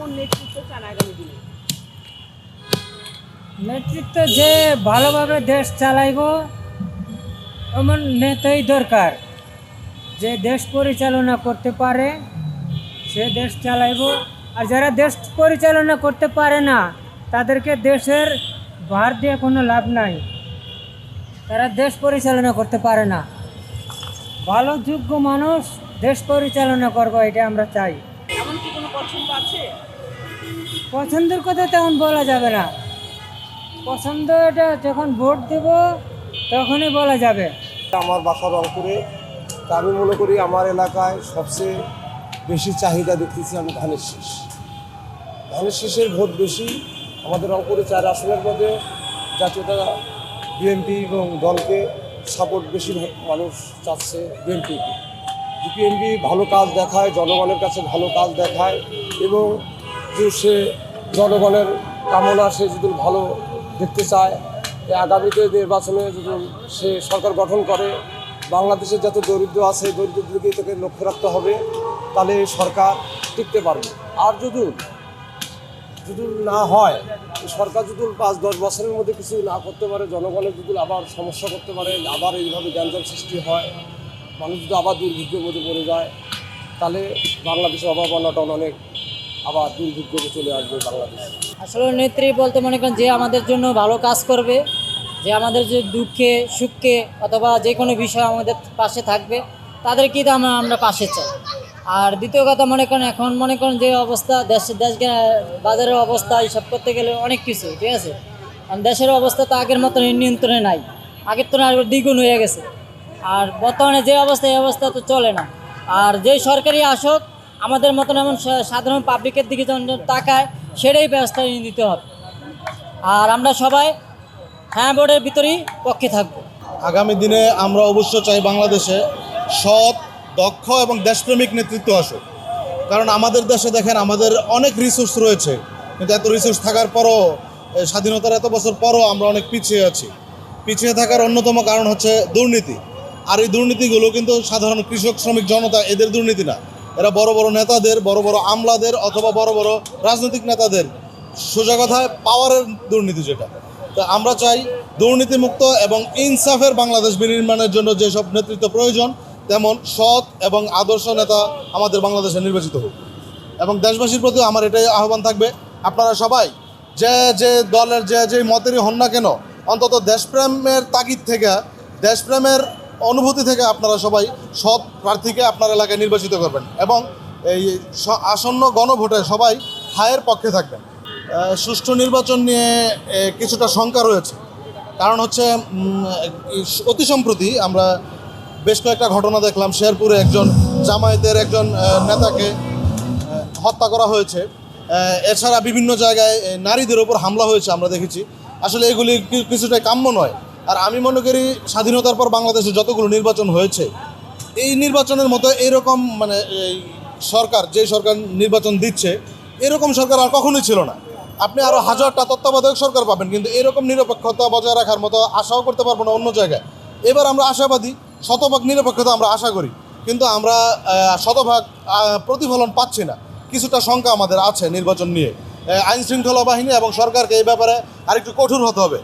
কেমন নেতৃত্ব চান আগামী দিনে? নেতৃত্ব যে ভালোভাবে দেশ চালাইব এমন নেতাই দরকার, যে দেশ পরিচালনা করতে পারে সে দেশ চালাইব। আর যারা দেশ পরিচালনা করতে পারে না তাদেরকে দেশের ভার দিয়ে কোনো লাভ নাই, তারা দেশ পরিচালনা করতে পারে না। ভালো যোগ্য মানুষ দেশ পরিচালনা করবো, এটা আমরা চাই। এমন কি কোনো পছন্দ আছে? পছন্দের কথা তেমন বলা যাবে না, পছন্দ এটা যখন ভোট দেব তখনই বলা যাবে। আমার বাসা রংপুরে, তা আমি মনে করি আমার এলাকায় সবচেয়ে বেশি চাহিদা দেখতেছি আমি ধানের শীষ। ধানের শীষের ভোট বেশি। আমাদের রংপুরে 4 আসনের মধ্যে জাতীয়তা বিএনপি এবং দলকে সাপোর্ট বেশি মানুষ চাচ্ছে বিএনপিকে। বিএনপি ভালো কাজ দেখায়, জনগণের কাছে ভালো কাজ দেখায় এবং যে সে জনগণের কামনা সে যদি ভালো দেখতে চায়, আগামীতে নির্বাচনে যদি সে সরকার গঠন করে, বাংলাদেশের যত দরিদ্র আছে দরিদ্রদেরকে তাকে লক্ষ্য রাখতে হবে, তাহলে সরকার টিকতে পারবে। আর যদি না হয়, সরকার যদি 5-10 বছরের মধ্যে কিছু না করতে পারে, জনগণের যদি আবার সমস্যা করতে পারে, আবার এইভাবে গ্যাঞ্জাম সৃষ্টি হয়, মানুষ যদি আবার দুর্ভিক্ষের মধ্যে পড়ে যায়, তাহলে বাংলাদেশের অভাব অনটন অনেক আবার দুর্ভিক্ষে চলে আসবে বাংলাদেশ। আসলে নেত্রী বলতে মনে করেন যে আমাদের জন্য ভালো কাজ করবে, যে আমাদের যে দুঃখে সুখে অথবা যে কোনো বিষয় আমাদের পাশে থাকবে, তাদেরকেই তো আমরা পাশে চাই। আর দ্বিতীয় কথা মনে করেন এখন মনে করেন যে অবস্থা দেশ বাজারের অবস্থা এইসব করতে গেলে অনেক কিছু, ঠিক আছে, কারণ দেশের অবস্থা তো আগের মতন নিয়ন্ত্রণে নাই, আগের তো আরও দ্বিগুণ হয়ে গেছে। আর বর্তমানে যে অবস্থা এই অবস্থা তো চলে না। আর যেই সরকারি আসক আমাদের মতন এমন সাধারণ পাবলিকের দিকে যখন তাকায় সেটাই ব্যবস্থা নিতে হবে। আর আমরা সবাই হ্যাঁ বোর্ডের ভিতরেই পক্ষে থাকবো। আগামী দিনে আমরা অবশ্য চাই বাংলাদেশে সৎ, দক্ষ এবং দেশপ্রেমিক নেতৃত্ব আসুক। কারণ আমাদের দেশে দেখেন আমাদের অনেক রিসোর্স রয়েছে, কিন্তু এত রিসোর্স থাকার পরও, স্বাধীনতার এত বছর পরও আমরা অনেক পিছিয়ে আছি। পিছিয়ে থাকার অন্যতম কারণ হচ্ছে দুর্নীতি। আর এই দুর্নীতিগুলো কিন্তু সাধারণ কৃষক, শ্রমিক, জনতা এদের দুর্নীতি না, এরা বড় বড় নেতাদের, বড় বড় আমলাদের অথবা বড় বড় রাজনৈতিক নেতাদের, সোজা কথায় পাওয়ারের দুর্নীতি যেটা। তো আমরা চাই দুর্নীতিমুক্ত এবং ইনসাফের বাংলাদেশ বিনির্মাণের জন্য যেসব নেতৃত্ব প্রয়োজন, তেমন সৎ এবং আদর্শ নেতা আমাদের বাংলাদেশে নির্বাচিত হোক। এবং দেশবাসীর প্রতি আমার এটাই আহ্বান থাকবে, আপনারা সবাই যে দলের যে মতেরই হন না কেন, অন্তত দেশপ্রেমের তাগিদ থেকে, দেশপ্রেমের অনুভূতি থেকে আপনারা সবাই সৎ প্রার্থীকে আপনার এলাকায় নির্বাচিত করবেন এবং এই আসন্ন গণভোটে সবাই হায়ের পক্ষে থাকবেন। সুষ্ঠু নির্বাচন নিয়ে কিছুটা শঙ্কা রয়েছে, কারণ হচ্ছে অতি সম্প্রতি আমরা বেশ কয়েকটা ঘটনা দেখলাম। শেরপুরে একজন জামায়াতের একজন নেতাকে হত্যা করা হয়েছে। এছাড়া বিভিন্ন জায়গায় নারীদের ওপর হামলা হয়েছে আমরা দেখেছি। আসলে এগুলি কিছুটাই কাম্য নয়। আর আমি মনে করি স্বাধীনতার পর বাংলাদেশে যতগুলো নির্বাচন হয়েছে, এই নির্বাচনের মতো এরকম সরকার, যে সরকার নির্বাচন দিচ্ছে, এরকম সরকার আর কখনোই ছিল না। আপনি আরও হাজারটা তত্ত্বাবধায়ক সরকার পাবেন, কিন্তু এরকম নিরপেক্ষতা বজায় রাখার মতো আশাও করতে পারবো না অন্য জায়গায়। এবার আমরা আশাবাদী, শতভাগ নিরপেক্ষতা আমরা আশা করি, কিন্তু আমরা শতভাগ প্রতিফলন পাচ্ছি না। কিছুটা শঙ্কা আমাদের আছে নির্বাচন নিয়ে। আইন শৃঙ্খলা বাহিনী এবং সরকারকে এই ব্যাপারে আরেকটু কঠোর হতে হবে।